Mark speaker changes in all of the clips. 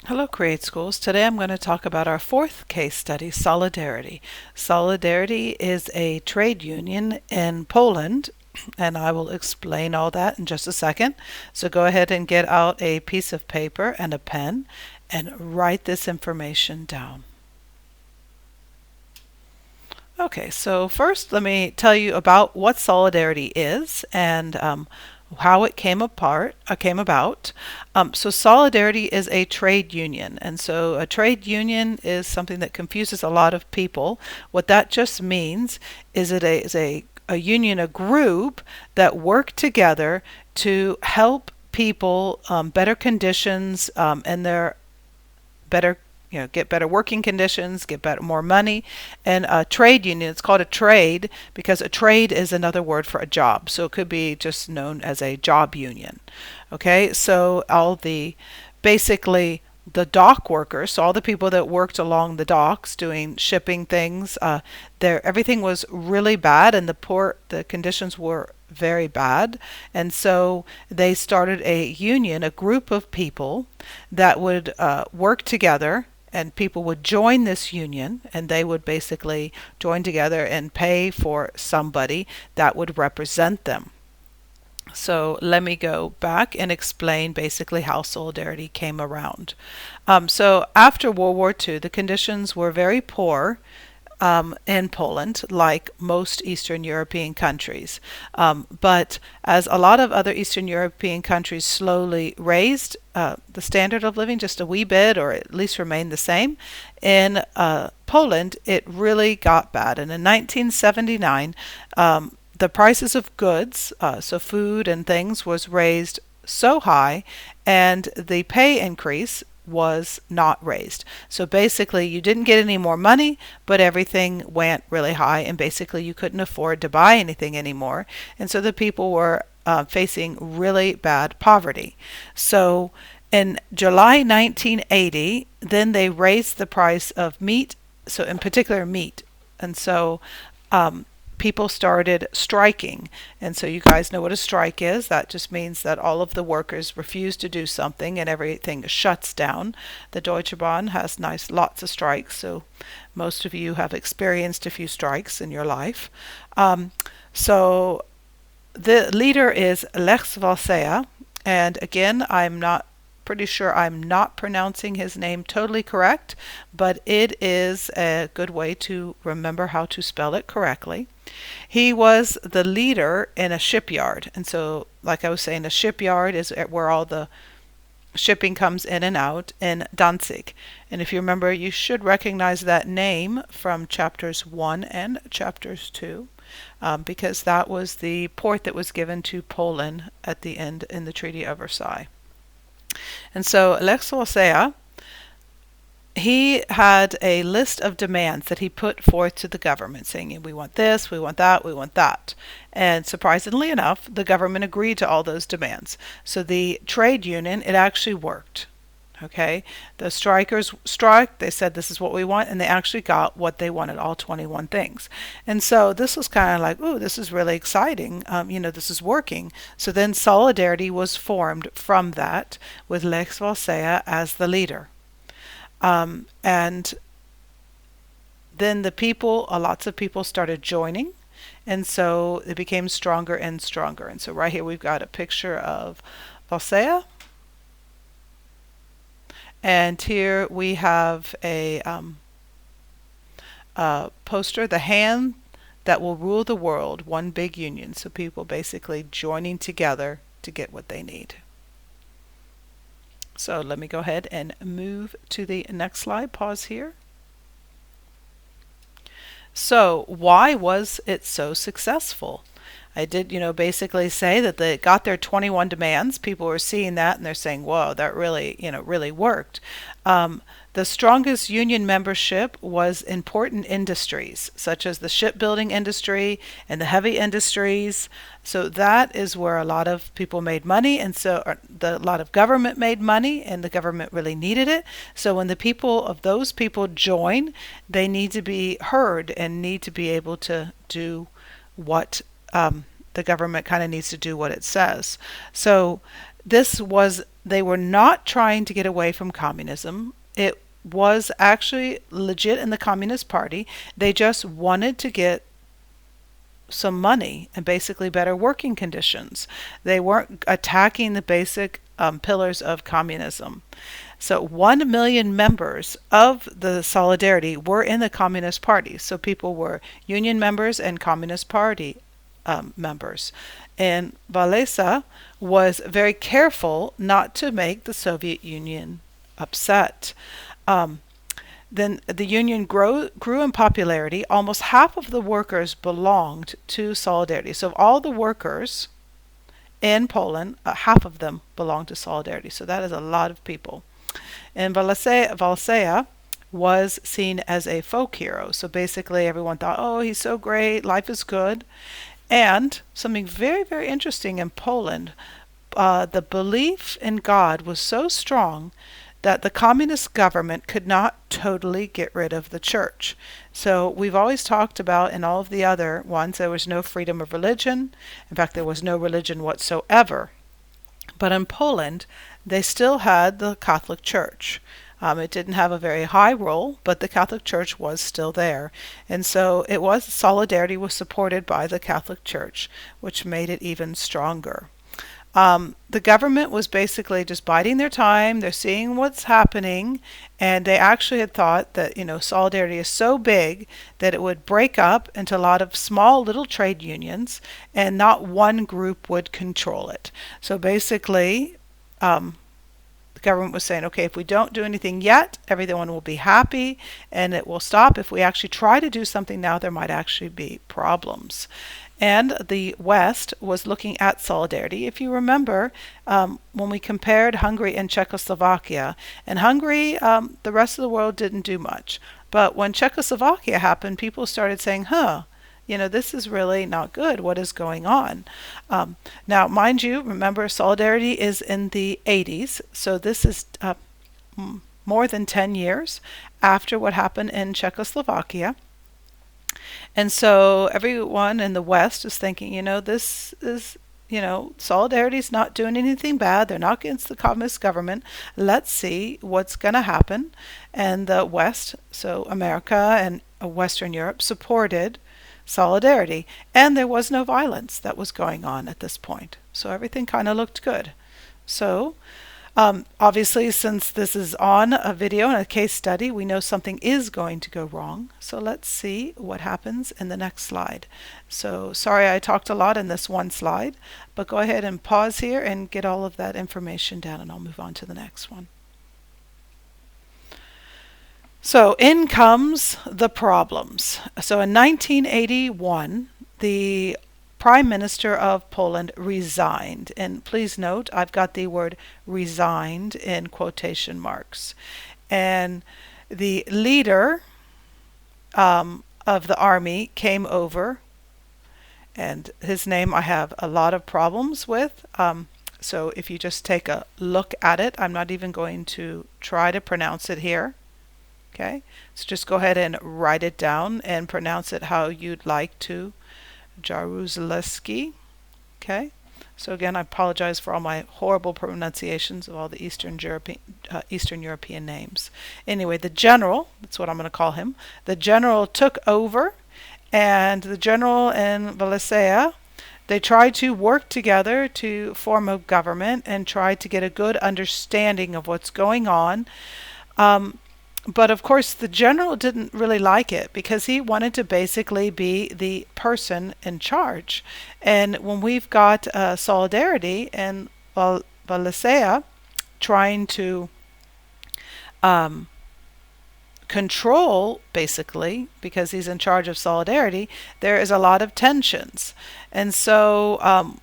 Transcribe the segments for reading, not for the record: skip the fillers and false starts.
Speaker 1: Hello, Create Schools. Today I'm going to talk about our fourth case study, Solidarity. Solidarity is a trade union in Poland, and I will explain all that in just a second. So go ahead and get out a piece of paper and a pen and write this information down. Okay, so first let me tell you about what Solidarity is and how it came about. So Solidarity is a trade union, and so a trade union is something that confuses a lot of people. What that just means is a union, a group that work together to help people better conditions and their better get better working conditions, get better more money. And a trade union, it's called a trade because a trade is another word for a job. So it could be just known as a job union. Okay, so basically the dock workers, so all the people that worked along the docks doing shipping things, everything was really bad, and the conditions were very bad. And so they started a union, a group of people that would work together, and people would join this union, and they would basically join together and pay for somebody that would represent them. So let me go back and explain basically how Solidarity came around. So after World War II, the conditions were very poor in Poland, like most Eastern European countries. But as a lot of other Eastern European countries slowly raised the standard of living just a wee bit, or at least remained the same, in Poland, it really got bad. And in 1979, the prices of goods, so food and things, was raised so high, and the pay increase was not raised. So basically, you didn't get any more money, but everything went really high, and basically, you couldn't afford to buy anything anymore. And so the people were facing really bad poverty. So in July 1980, then they raised the price of meat, so in particular meat. And so people started striking. And so you guys know what a strike is. That just means that all of the workers refuse to do something and everything shuts down. The Deutsche Bahn has lots of strikes, so most of you have experienced a few strikes in your life. So the leader is Lech Walesa, and again, I'm not pretty sure I'm not pronouncing his name totally correct, but it is a good way to remember how to spell it correctly. He was the leader in a shipyard. And so, like I was saying, a shipyard is where all the shipping comes in and out in Danzig. And if you remember, you should recognize that name from chapters 1 and chapters 2. Because that was the port that was given to Poland at the end in the Treaty of Versailles. And so Lech Walesa, he had a list of demands that he put forth to the government, saying, we want this, we want that, we want that. And surprisingly enough, the government agreed to all those demands. So the trade union, it actually worked. Okay, the strikers struck, they said this is what we want, and they actually got what they wanted, all 21 things. And so this was kind of like, ooh, this is really exciting. This is working. So then Solidarity was formed from that, with Lech Walesa as the leader. And then lots of people started joining, and so it became stronger and stronger. And so right here we've got a picture of Walesa, and here we have a poster, the hand that will rule the world, one big union. So people basically joining together to get what they need. So let me go ahead and move to the next slide. Pause here. So why was it so successful? I did, basically say that they got their 21 demands. People were seeing that and they're saying, whoa, that really, really worked. The strongest union membership was important industries, such as the shipbuilding industry and the heavy industries. So that is where a lot of people made money, and so a lot of government made money, and the government really needed it. So when those people join, they need to be heard and need to be able to do what the government kind of needs to do what it says. So they were not trying to get away from communism. It was actually legit in the Communist Party. They just wanted to get some money and basically better working conditions. They weren't attacking the basic pillars of communism. So 1 million members of the Solidarity were in the Communist Party. So people were union members and Communist Party members. And Walesa was very careful not to make the Soviet Union upset. Then the union grew in popularity. Almost half of the workers belonged to Solidarity. So of all the workers in Poland, half of them belonged to Solidarity. So that is a lot of people. And Walesa was seen as a folk hero. So basically everyone thought, oh, he's so great, life is good. And something very, very interesting in Poland, the belief in God was so strong that the communist government could not totally get rid of the church. So we've always talked about in all of the other ones, there was no freedom of religion. In fact, there was no religion whatsoever. But in Poland, they still had the Catholic Church. It didn't have a very high role, but the Catholic Church was still there. And so Solidarity was supported by the Catholic Church, which made it even stronger. The government was basically just biding their time. They're seeing what's happening, and they actually had thought that, Solidarity is so big that it would break up into a lot of small little trade unions, and not one group would control it. So basically, the government was saying, okay, if we don't do anything yet, everyone will be happy and it will stop. If we actually try to do something now, there might actually be problems. And the West was looking at Solidarity. If you remember, when we compared Hungary and Czechoslovakia, and Hungary, the rest of the world didn't do much. But when Czechoslovakia happened, people started saying, this is really not good. What is going on? Now, mind you, remember, Solidarity is in the 80s, so this is more than 10 years after what happened in Czechoslovakia. And so everyone in the West is thinking, this is, Solidarity is not doing anything bad. They're not against the communist government. Let's see what's going to happen. And the West, so America and Western Europe, supported Solidarity. And there was no violence that was going on at this point. So everything kind of looked good. So obviously, since this is on a video and a case study, we know something is going to go wrong. So let's see what happens in the next slide. So sorry I talked a lot in this one slide, but go ahead and pause here and get all of that information down, and I'll move on to the next one. So in comes the problems. So in 1981, the Prime Minister of Poland resigned. And please note, I've got the word resigned in quotation marks. And the leader of the army came over, and his name I have a lot of problems with. So if you just take a look at it, I'm not even going to try to pronounce it here. Okay, so just go ahead and write it down and pronounce it how you'd like to. Jaruzelski. Okay, so again, I apologize for all my horrible pronunciations of all the Eastern European names. Anyway, the general, that's what I'm going to call him, the general took over, and the general and Walesa, they tried to work together to form a government and try to get a good understanding of what's going on. But of course, the general didn't really like it because he wanted to basically be the person in charge. And when we've got Solidarity and Walesa trying to control, basically, because he's in charge of Solidarity, there is a lot of tensions. And so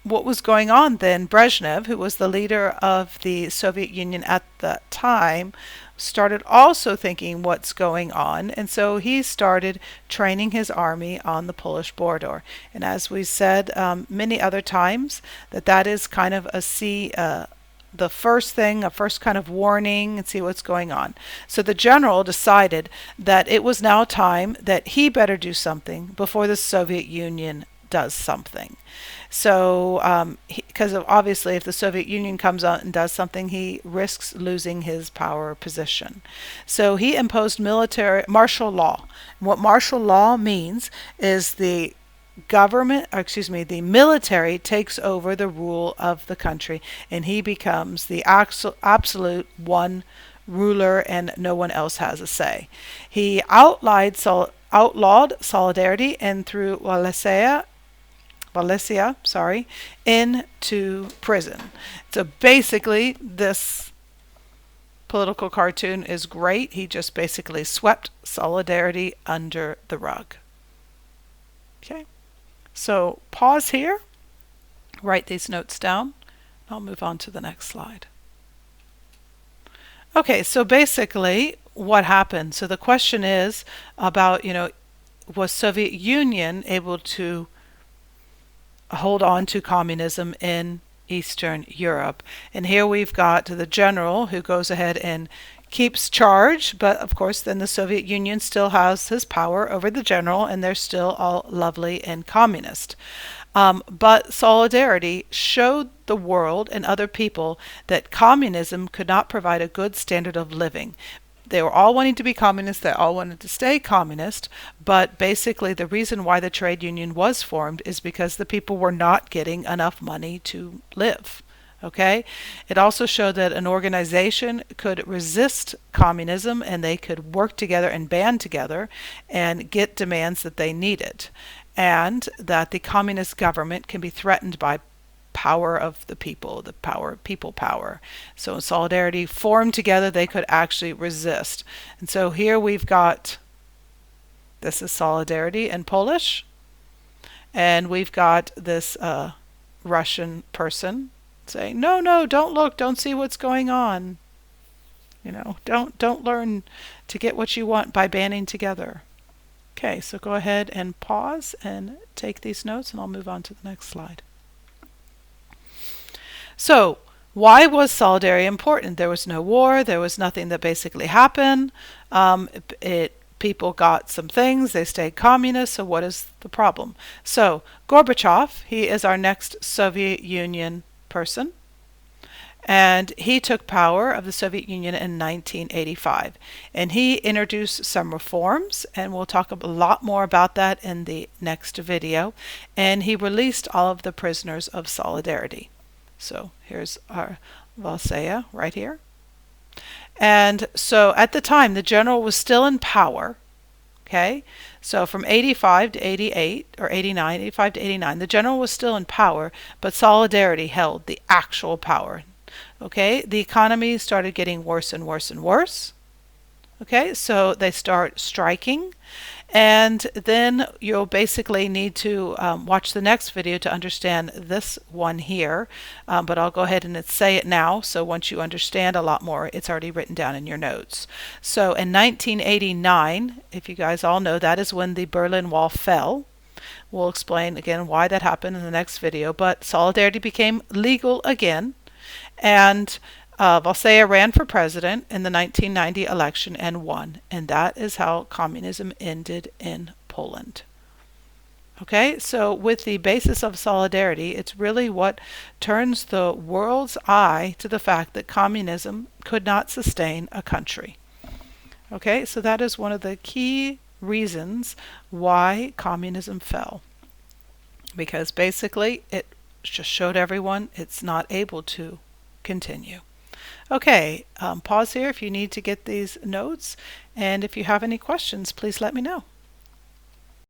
Speaker 1: what was going on then, Brezhnev, who was the leader of the Soviet Union at that time, started also thinking what's going on, and so he started training his army on the Polish border. And as we said many other times, that is kind of the first thing, a first kind of warning, and see what's going on. So the general decided that it was now time that he better do something before the Soviet Union does something. So, because obviously, if the Soviet Union comes out and does something, he risks losing his power position. So he imposed military martial law. And what martial law means is the government, or excuse me, the military takes over the rule of the country, and he becomes the absolute one ruler, and no one else has a say. He outlawed solidarity and threw Wallachia, into prison. So basically, this political cartoon is great. He just basically swept solidarity under the rug. Okay, so pause here, write these notes down. I'll move on to the next slide. Okay, so basically what happened? So the question is about, was Soviet Union able to hold on to communism in Eastern Europe? And here we've got the general who goes ahead and keeps charge, but of course then the Soviet Union still has his power over the general, and they're still all lovely and communist. But solidarity showed the world and other people that communism could not provide a good standard of living. They were all wanting to be communist, they all wanted to stay communist, but basically the reason why the trade union was formed is because the people were not getting enough money to live. Okay? It also showed that an organization could resist communism, and they could work together and band together and get demands that they needed, and that the communist government can be threatened by power of the people, the power of people power. So in solidarity formed together, they could actually resist. And so here we've got, this is solidarity in Polish, and we've got this Russian person saying, no, no, don't look, don't see what's going on. Don't learn to get what you want by banding together. Okay, so go ahead and pause and take these notes, and I'll move on to the next slide. So, why was solidarity important? There was no war. There was nothing that basically happened. People got some things. They stayed communist. So what is the problem? So, Gorbachev, he is our next Soviet Union person. And he took power of the Soviet Union in 1985. And he introduced some reforms, and we'll talk a lot more about that in the next video. And he released all of the prisoners of solidarity. So here's our Wallachia right here. And so at the time, the general was still in power. Okay, so from 85 to 88, or 89, 85 to 89, the general was still in power, but solidarity held the actual power. Okay, the economy started getting worse and worse and worse. Okay, so they start striking. And then you'll basically need to watch the next video to understand this one here. But I'll go ahead and say it now. So once you understand a lot more, it's already written down in your notes. So in 1989, if you guys all know, that is when the Berlin Wall fell. We'll explain again why that happened in the next video. But solidarity became legal again. And Wallachia ran for president in the 1990 election and won, and that is how communism ended in Poland. Okay, so with the basis of solidarity, it's really what turns the world's eye to the fact that communism could not sustain a country. Okay, so that is one of the key reasons why communism fell, because basically it just showed everyone it's not able to continue. Okay, pause here if you need to get these notes, and if you have any questions, please let me know.